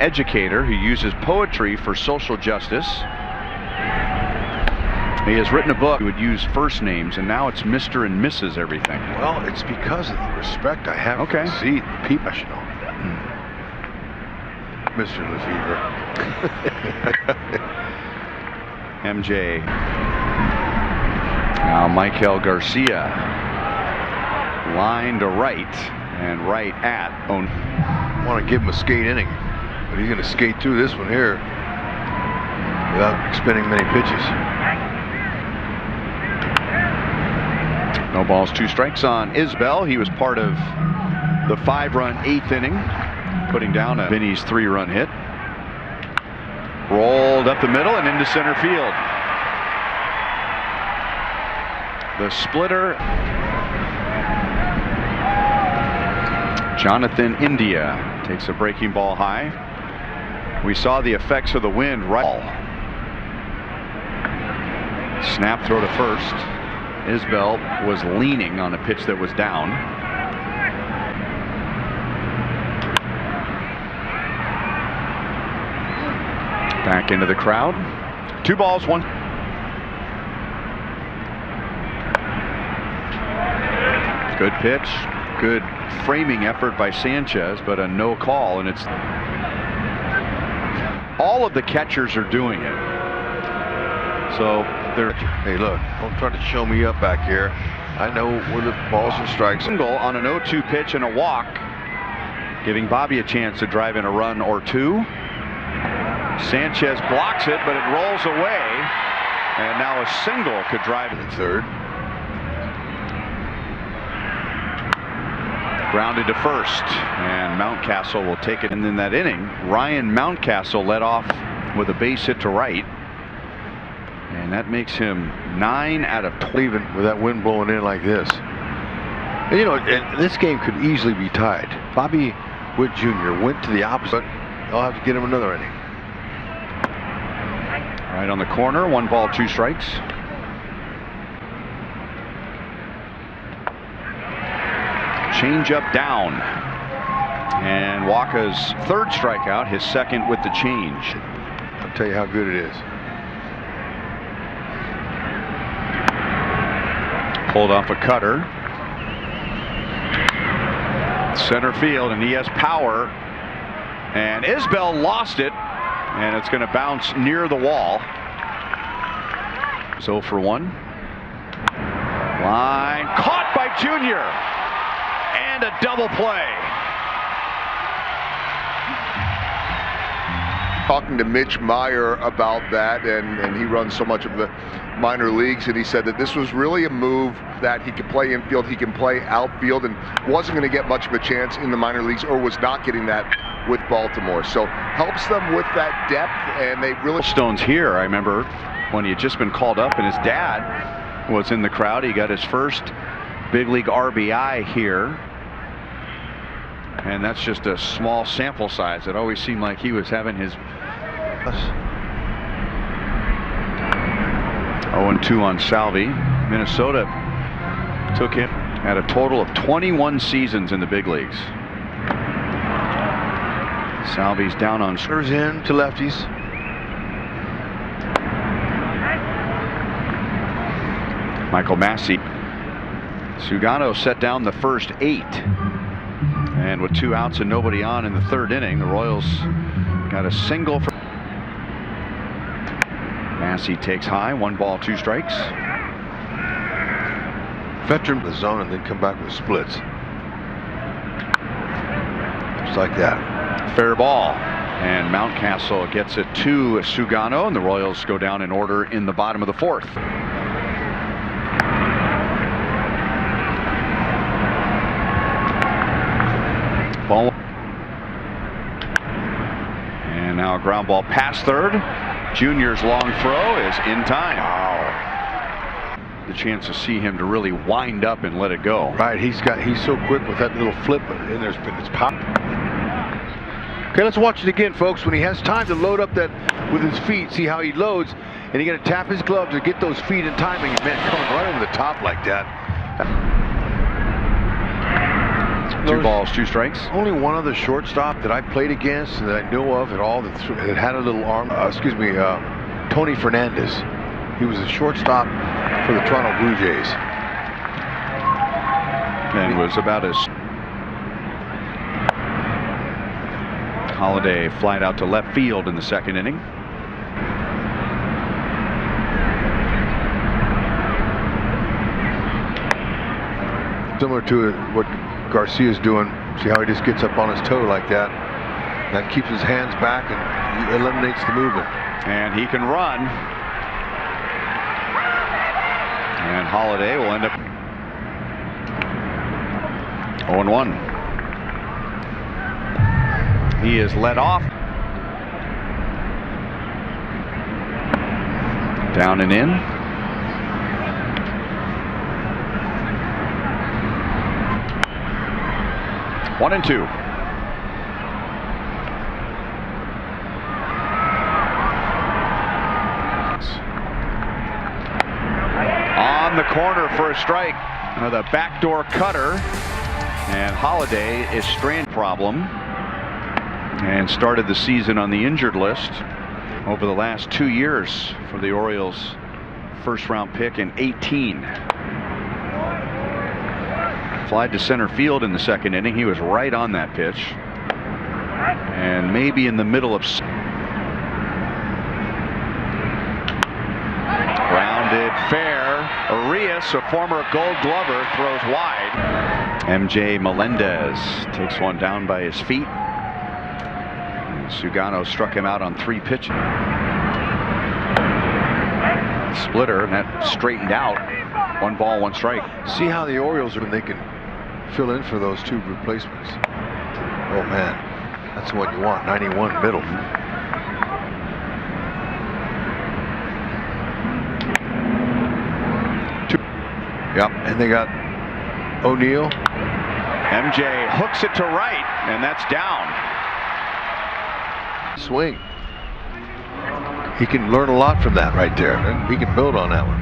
Educator who uses poetry for social justice. He has written a book. He would use first names, and now it's Mr. and Mrs. everything. Well, it's because of the respect I have for the seat. People should know. Mr. Lefevre. MJ. Now Michael Garcia. Line to right, and right at. I want to give him a skate inning, but he's going to skate through this one here without expending many pitches. No balls, 2 strikes on Isbell. He was part of the 5-run 8th inning, putting down a Vinny's 3-run hit. Rolled up the middle and into center field. The splitter. Jonathan India takes a breaking ball high. We saw the effects of the wind. Right. Snap throw to first. Isbell was leaning on a pitch that was down. Back into the crowd. 2 balls, 1. Good pitch. Good framing effort by Sanchez, but a no call, and it's all of the catchers are doing it. So they're, hey, look, don't try to show me up back here. I know where the balls and strikes. Single on an 0-2 pitch and a walk, giving Bobby a chance to drive in a run or 2. Sanchez blocks it, but it rolls away, and now a single could drive in the 3rd. Grounded to first, and Mountcastle will take it. And in that inning, Ryan Mountcastle led off with a base hit to right, and that makes him 9 out of 12. Even with that wind blowing in like this, and, you know, this game could easily be tied. Bobby Witt Jr. went to the opposite. They'll have to get him another inning. Right on the corner, 1 ball, 2 strikes. Change up down, and Waka's 3rd strikeout, his 2nd with the change. I'll tell you how good it is. Pulled off a cutter. Center field, and he has power, and Isbell lost it, and it's going to bounce near the wall. So for 1. Line caught by Jr. And a double play. Talking to Mitch Meyer about that, and he runs so much of the minor leagues, and he said that this was really a move that he could play infield, he can play outfield, and wasn't going to get much of a chance in the minor leagues, or was not getting that with Baltimore. So helps them with that depth, and they really. Stones here. I remember when he had just been called up, and his dad was in the crowd. He got his first big league RBI here. And that's just a small sample size. It always seemed like he was having his 0-2 on Salvi. Minnesota took him at a total of 21 seasons in the big leagues. Salvi's down on Runners in to lefties. Michael Massey. Sugano set down the first 8. And with 2 outs and nobody on in the 3rd inning, the Royals got a single. Massey takes high, 1 ball, 2 strikes. Veteran the zone and then come back with splits. Just like that. Fair ball. And Mountcastle gets it to Sugano, and the Royals go down in order in the bottom of the 4th. Ball. And now a ground ball past 3rd. Junior's long throw is in time. Wow. The chance to see him to really wind up and let it go. Right, he's so quick with that little flip, and there's been his pop. Okay, let's watch it again, folks. When he has time to load up that with his feet, see how he loads, and he's gonna tap his glove to get those feet in timing. Man, coming right over the top like that. 2 balls, 2 strikes. Only one other shortstop that I played against that I know of at all that had a little arm. Tony Fernandez. He was a shortstop for the Toronto Blue Jays. And was about as Holiday flied out to left field in the 2nd inning. Similar to what Garcia's doing. See how he just gets up on his toe like that. That keeps his hands back and eliminates the movement. And he can run. And Holiday will end up 0-1. He is led off. Down and in. One and 2. On the corner for a strike. The backdoor cutter. And Holiday is strand problem. And started the season on the injured list over the last 2 years for the Orioles. 1st-round pick in 18. Flied to center field in the 2nd inning. He was right on that pitch. And maybe in the middle of... Grounded fair. Arias, a former Gold Glover, throws wide. MJ Melendez takes one down by his feet. Sugano struck him out on 3 pitches. Splitter, and that straightened out. 1 ball, 1 strike. See how the Orioles are when they can fill in for those 2 replacements. Oh man, that's what you want. 91 middle. Yep, and they got O'Neill. MJ hooks it to right, and that's down. Swing. He can learn a lot from that right there, and he can build on that one.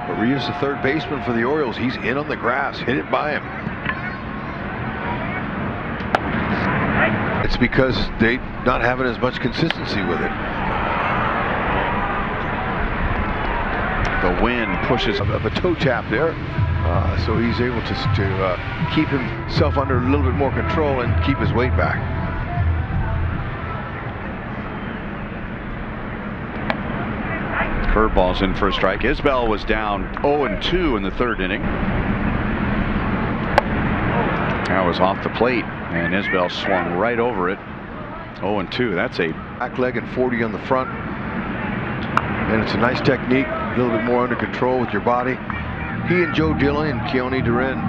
But Rios, the 3rd baseman for the Orioles, he's in on the grass. Hit it by him. It's because they not having as much consistency with it. The wind pushes of a toe tap there, so he's able to keep himself under a little bit more control and keep his weight back. Curveball's in for a strike. Isbell was down 0-2 in the 3rd inning. That was off the plate, and Isbell swung right over it. 0-2. That's a back leg and 40 on the front. And it's a nice technique, a little bit more under control with your body. He and Joe Dillon and Keone Duren,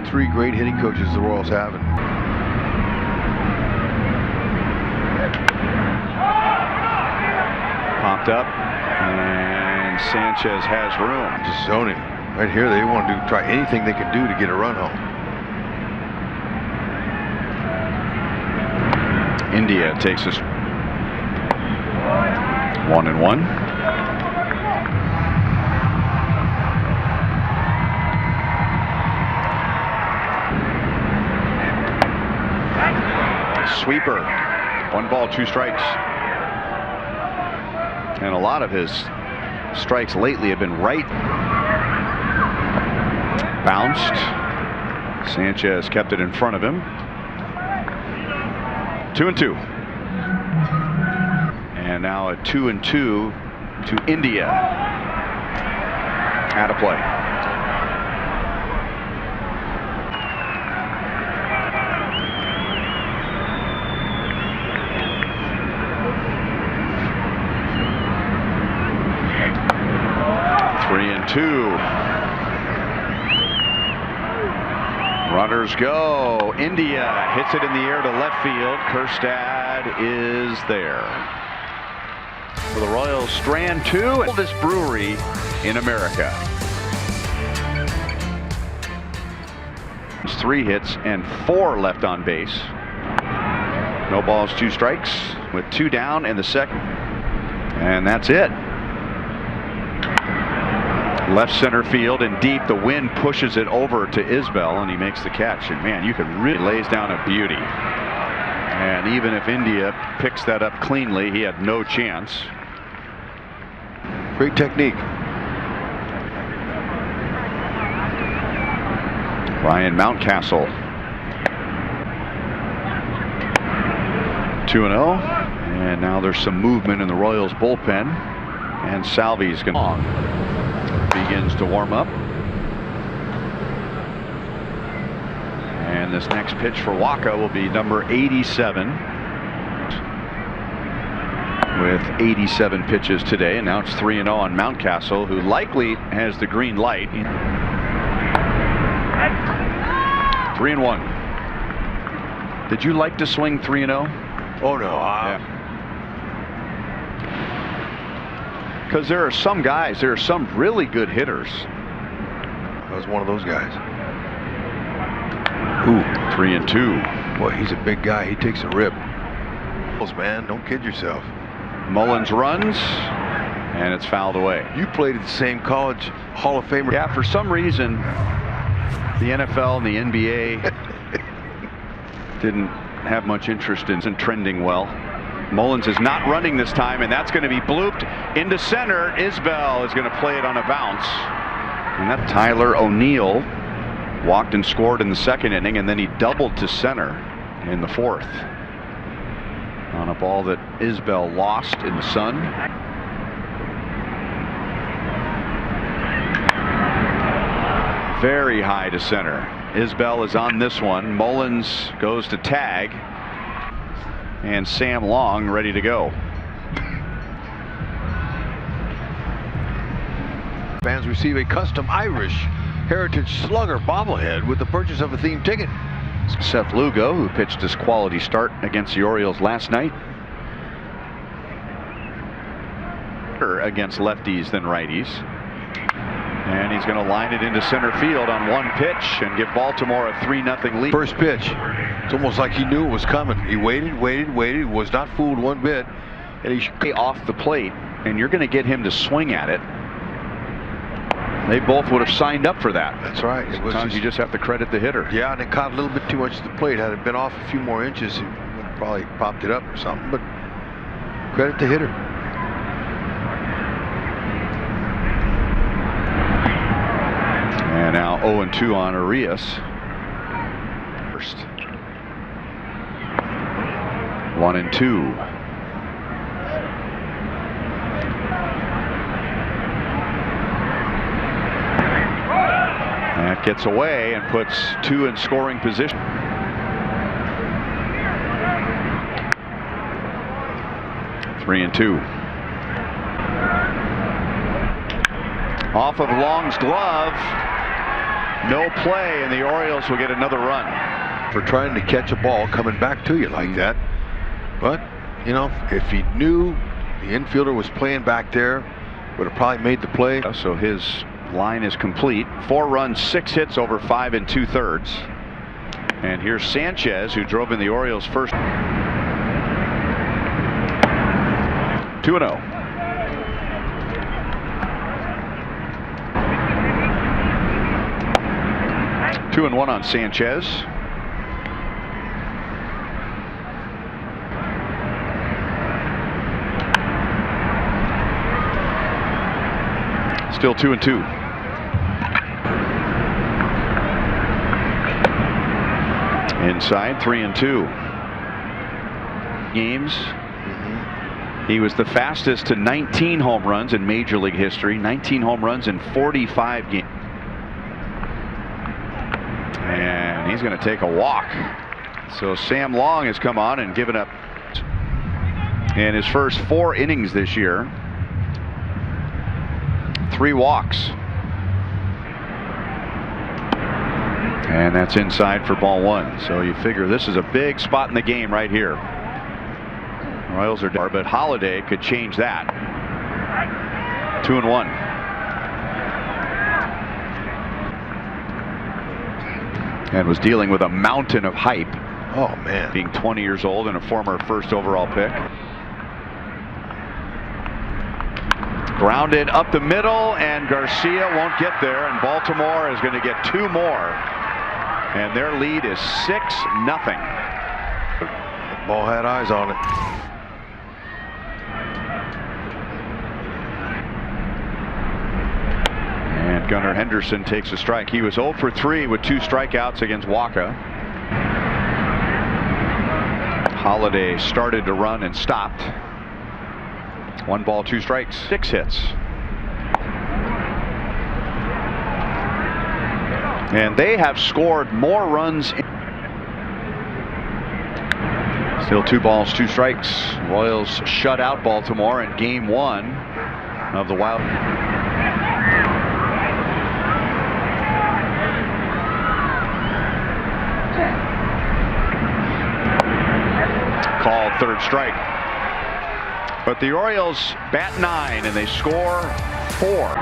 3 great hitting coaches the Royals have. Popped up, and Sanchez has room. Just zoning. Right here, they want to try anything they can do to get a run home. India takes us 1-1. Sweeper. 1 ball, 2 strikes. And a lot of his strikes lately have been right. Bounced. Sanchez kept it in front of him. 2-2. And now a 2-2 to India. Out of play. Three and 2. Runners go. India hits it in the air to left field. Kjerstad is there. For the Royals, Strand 2, oldest brewery in America. 3 hits and 4 left on base. No balls, 2 strikes with 2 down in the 2nd. And that's it. Left center field and deep. The wind pushes it over to Isbell, and he makes the catch. And man, you could really lays down a beauty. And even if India picks that up cleanly, he had no chance. Great technique. Ryan Mountcastle. 2-0. And now there's some movement in the Royals bullpen. And Salvi's begins to warm up. And this next pitch for Waka will be number 87. With 87 pitches today. And now it's 3-0 on Mountcastle, who likely has the green light. 3-1. Did you like to swing 3-0? Oh no. Because there are some guys, there are some really good hitters. I was one of those guys. Ooh, 3-2. Boy, he's a big guy. He takes a rip. Man, don't kid yourself. Mullins runs, and it's fouled away. You played at the same college, Hall of Famer. Yeah, for some reason, the NFL and the NBA didn't have much interest in trending well. Mullins is not running this time, and that's going to be blooped into center. Isbell is going to play it on a bounce. And that Tyler O'Neill walked and scored in the second inning, and then he doubled to center in the fourth on a ball that Isbell lost in the sun. Very high to center. Isbell is on this one. Mullins goes to tag, and Sam Long ready to go. Fans receive a custom Irish Heritage Slugger bobblehead with the purchase of a theme ticket. Seth Lugo, who pitched his quality start against the Orioles last night, against lefties than righties. And he's going to line it into center field on one pitch and give Baltimore a 3-0 lead. First pitch. It's almost like he knew it was coming. He waited, was not fooled one bit. And he off the plate, and you're going to get him to swing at it. They both would have signed up for that. That's right. Sometimes you just have to credit the hitter. Yeah, and it caught a little bit too much to the plate. Had it been off a few more inches, he would have probably popped it up or something. But credit the hitter. And now 0-2 on Arias. First. 1-2. That gets away and puts two in scoring position. Three and two. Off of Long's glove. No play, and the Orioles will get another run. For trying to catch a ball coming back to you like that. But, you know, if he knew the infielder was playing back there, would have probably made the play. So his line is complete. 4 runs, 6 hits over 5 2/3. And here's Sanchez, who drove in the Orioles' first. 2-0. Two and 1 on Sanchez. Still 2-2. Inside, 3-2. Games. He was the fastest to 19 home runs in Major League history. 19 home runs in 45 games. And he's going to take a walk. So Sam Long has come on and given up in his first 4 innings this year. 3 walks. And that's inside for ball 1. So you figure this is a big spot in the game right here. Royals are down, but Holiday could change that. 2-1. And was dealing with a mountain of hype. Oh man. Being 20 years old and a former first overall pick. Grounded up the middle, and Garcia won't get there, and Baltimore is going to get 2 more, and their lead is 6-0. Ball had eyes on it. And Gunnar Henderson takes a strike. He was 0 for 3 with 2 strikeouts against Waka. Holiday started to run and stopped. 1 ball, 2 strikes, 6 hits. And they have scored more runs. Still 2 balls, 2 strikes. Royals shut out Baltimore in game 1 of the Wild. Called 3rd strike. But the Orioles bat 9 and they score 4.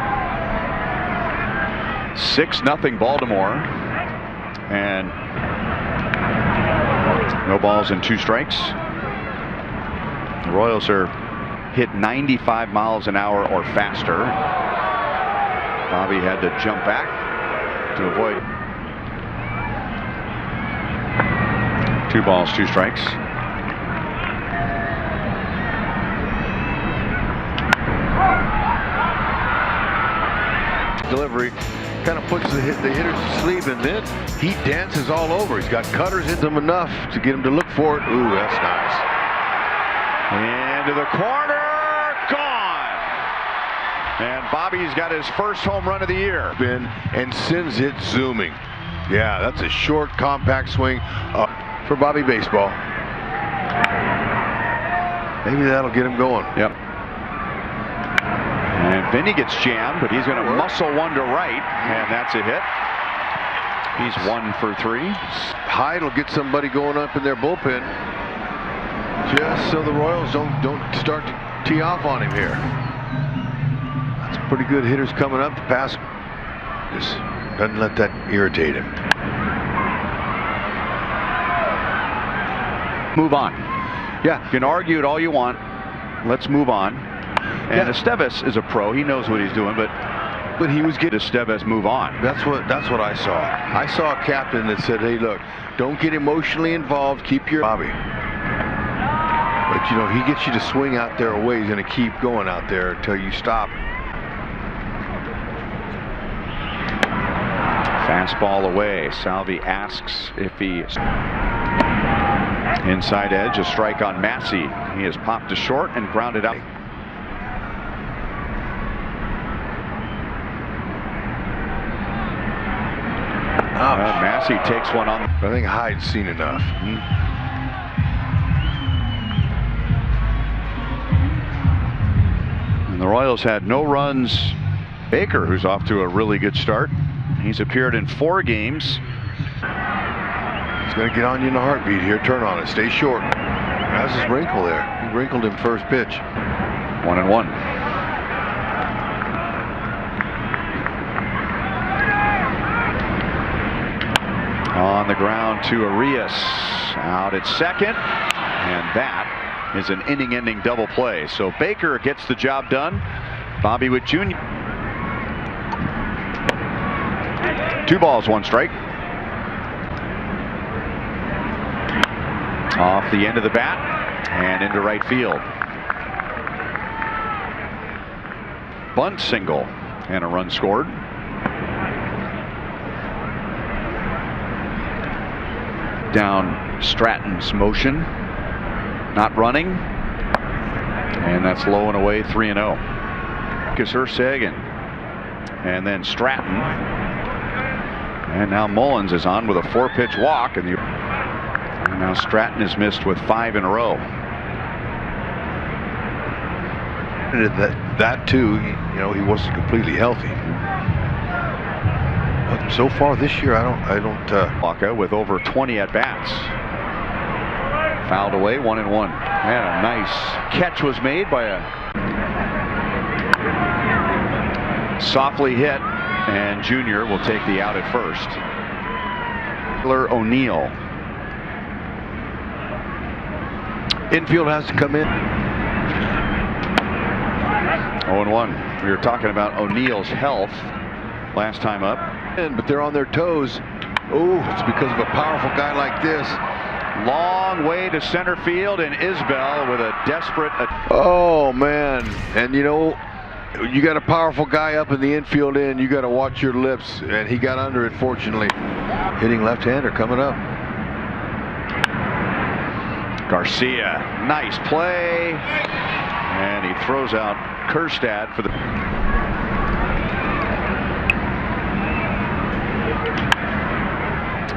6-0 Baltimore. And no balls and 2 strikes. The Royals are hit 95 miles an hour or faster. Bobby had to jump back to avoid. 2 balls, 2 strikes. Delivery kind of puts the hitter to sleep, and then he dances all over. He's got cutters in them enough to get him to look for it. Ooh, that's nice. Into the corner, gone. And Bobby's got his first home run of the year. And sends it zooming. Yeah, that's a short, compact swing for Bobby Baseball. Maybe that'll get him going. Yep. And Vinny gets jammed, but he's going to muscle one to right, and that's a hit. He's 1 for 3. Hyde will get somebody going up in their bullpen, just so the Royals don't start to tee off on him here. That's pretty good hitters coming up. The pass just doesn't let that irritate him. Move on. Yeah, you can argue it all you want. Let's move on. And Estevez is a pro. He knows what he's doing, but he was getting Estevez move on. That's what I saw. I saw a captain that said, "Hey, look, don't get emotionally involved. Keep your Bobby." But you know, he gets you to swing out there away. He's going to keep going out there until you stop. Fastball away. Salvi asks if he inside edge. A strike on Massey. He has popped to short and grounded out. Massey takes one on. I think Hyde's seen enough. And the Royals had no runs. Baker, who's off to a really good start. He's appeared in 4 games. He's going to get on you in a heartbeat here. Turn on it. Stay short. That's his wrinkle there. He wrinkled him first pitch. 1-1. On the ground to Arias, out at second, and that is an inning-ending double play. So Baker gets the job done. Bobby Witt Jr. 2 balls, 1 strike. Off the end of the bat and into right field. Bunt single and a run scored. Down Stratton's motion, not running, and that's low and away. 3-0. Sagan, and then Stratton, and now Mullins is on with a 4-pitch walk, and now Stratton is missed with 5 in a row. That too, you know, he wasn't completely healthy. But so far this year, I don't. Waka with over 20 at bats. Fouled away, 1-1. And a nice catch was made by a softly hit, and Jr. will take the out at first. O'Neill. Infield has to come in. 0-1. We were talking about O'Neill's health last time up. But they're on their toes. Oh, it's because of a powerful guy like this. Long way to center field, and Isbell with a desperate. Oh man! And you know, you got a powerful guy up in the infield end. You got to watch your lips, and he got under it. Fortunately, hitting left-hander coming up. Garcia, nice play, and he throws out Kjerstad for the.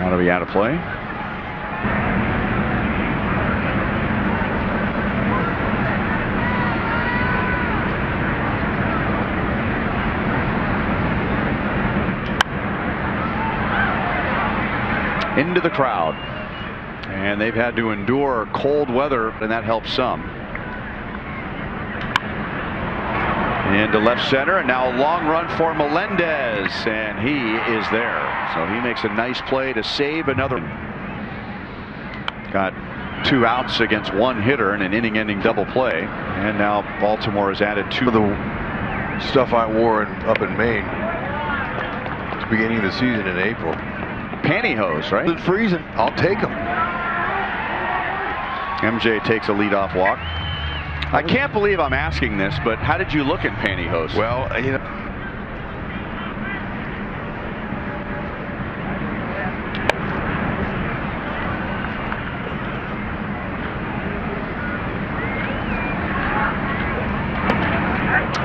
Out of out of play. Into the crowd, and they've had to endure cold weather, and that helps some. Into left center, and now a long run for Melendez, and he is there. So he makes a nice play to save another. Got 2 outs against 1 hitter in an inning-ending double play, and now Baltimore has added 2. The stuff I wore up in Maine, it's beginning of the season in April. Pantyhose, right? It's freezing. I'll take them. MJ takes a leadoff walk. I can't believe I'm asking this, but how did you look in pantyhose? Well, you know,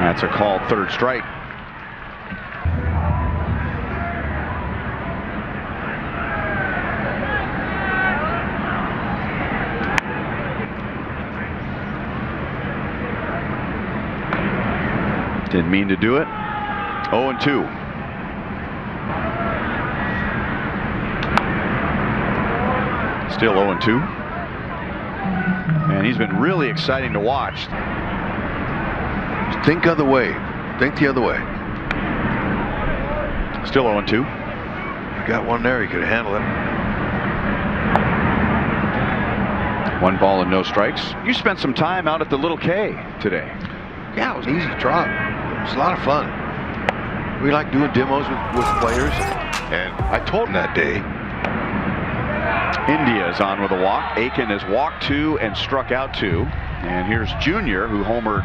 that's a called third strike. Didn't mean to do it. 0-2. Still 0-2. And he's been really exciting to watch. think other way. Think the other way. Still 0-2. You got one there. You could handle it. 1 ball and no strikes. You spent some time out at the Little K today. Yeah, it was an easy drop. It was a lot of fun. We like doing demos with players, and I told him that day. India is on with a walk. Aiken has walked 2 and struck out 2. And here's Jr., who homered.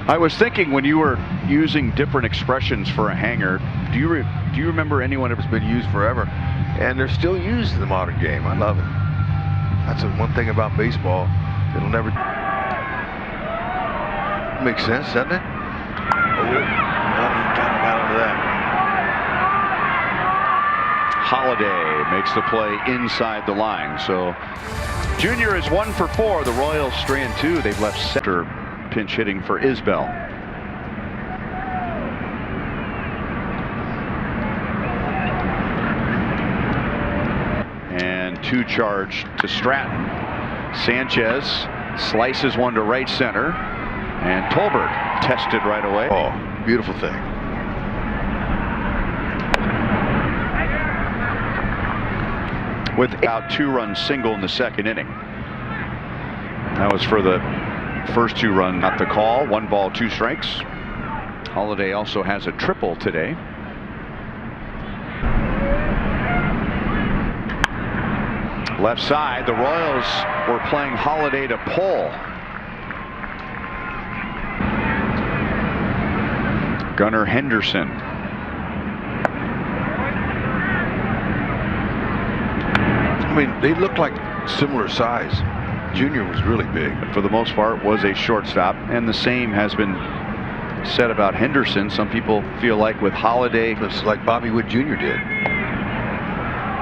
I was thinking when you were using different expressions for a hanger, do you remember anyone that's been used forever? And they're still used in the modern game. I love it. That's the one thing about baseball. It'll never. Makes sense, doesn't it? Oh, no, he kind of got into that. Holiday makes the play inside the line. So Jr. is 1 for 4. The Royals strand 2. They've left center pinch hitting for Isbell. And 2 charge to Stratton. Sanchez slices one to right center. And Tolbert tested right away. Oh, beautiful thing. Without 2-run single in the second inning. That was for the first 2-run, not the call. 1 ball, 2 strikes. Holiday also has a triple today. Left side, the Royals were playing Holiday to pull. Gunnar Henderson. I mean, they look like similar size. Junior was really big. But for the most part, was a shortstop, and the same has been said about Henderson. Some people feel like with Holiday, it's like Bobby Witt Jr. did.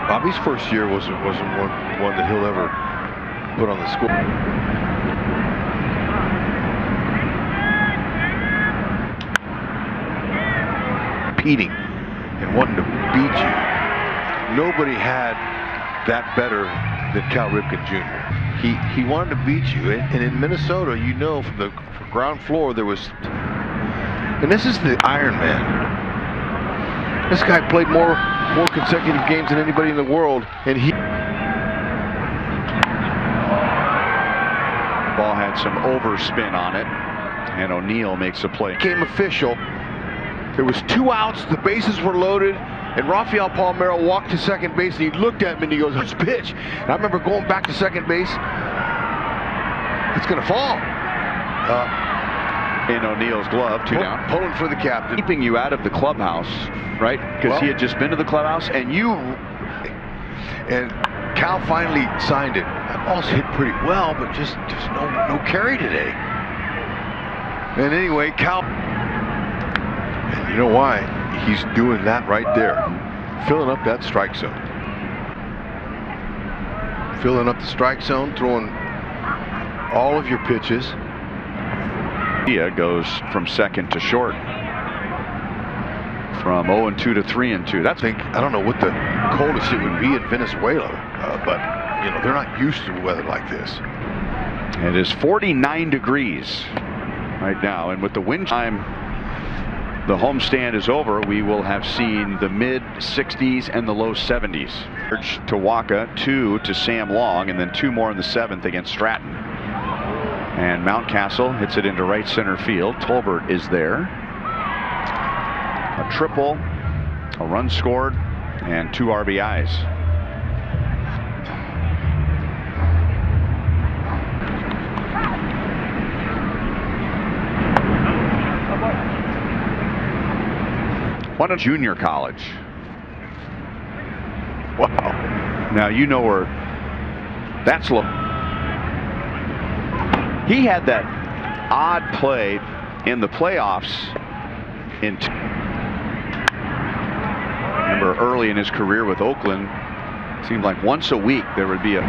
Bobby's first year wasn't one that he'll ever put on the score. Competing and wanting to beat you. Nobody had that better than Cal Ripken Jr. He wanted to beat you, and in Minnesota, you know, from the ground floor there was. And this is the Iron Man. This guy played more consecutive games than anybody in the world, and he. Ball had some overspin on it. And O'Neill makes a play. Became official. There was 2 outs, the bases were loaded, and Rafael Palmeiro walked to second base, and he looked at me and he goes, "It's pitch." And I remember going back to second base. It's going to fall. In O'Neill's glove, 2 down. Pulling for the captain. Keeping you out of the clubhouse, right? Because he had just been to the clubhouse, and Cal finally signed it. That ball's hit pretty well, but just no carry today. And anyway, Cal, and you know why? He's doing that right there, filling up that strike zone. Filling up the strike zone, throwing all of your pitches. Goes from second to short. From 0-2 to 3-2. I don't know what the coldest it would be in Venezuela, but you know, they're not used to weather like this. It is 49 degrees right now, and with the wind time, the homestand is over. We will have seen the mid 60s and the low 70s. To Waka, 2 to Sam Long, and then 2 more in the 7th against Stratton. And Mountcastle hits it into right center field. Tolbert is there. A triple, a run scored, and 2 RBIs. Won a junior college. Wow. Now you know where that's look. He had that odd play in the playoffs remember early in his career with Oakland, it seemed like once a week there would be and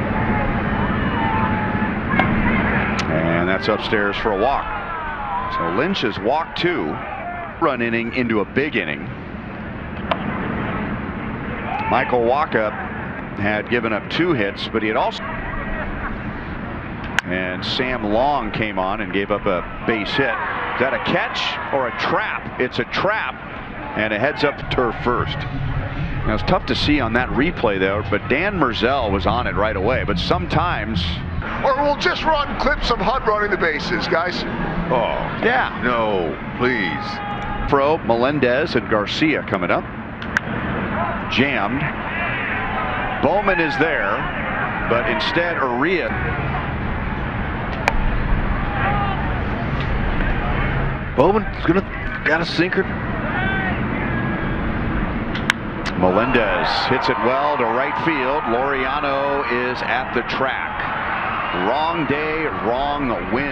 that's upstairs for a walk. So Lynch has walked 2, run inning into a big inning. Michael Waka had given up 2 hits, but he had also, and Sam Long came on and gave up a base hit. Is that a catch or a trap? It's a trap, and it heads up to turf first. Now it's tough to see on that replay there, but Dan Merzel was on it right away. But sometimes, or we'll just run clips of Hunt running the bases, guys. Oh yeah, no, please. Pro, Melendez, and Garcia coming up. Jammed. Bowman is there, but instead Uria. Bowman's got a sinker. Melendez hits it well to right field. Laureano is at the track. Wrong day, wrong win.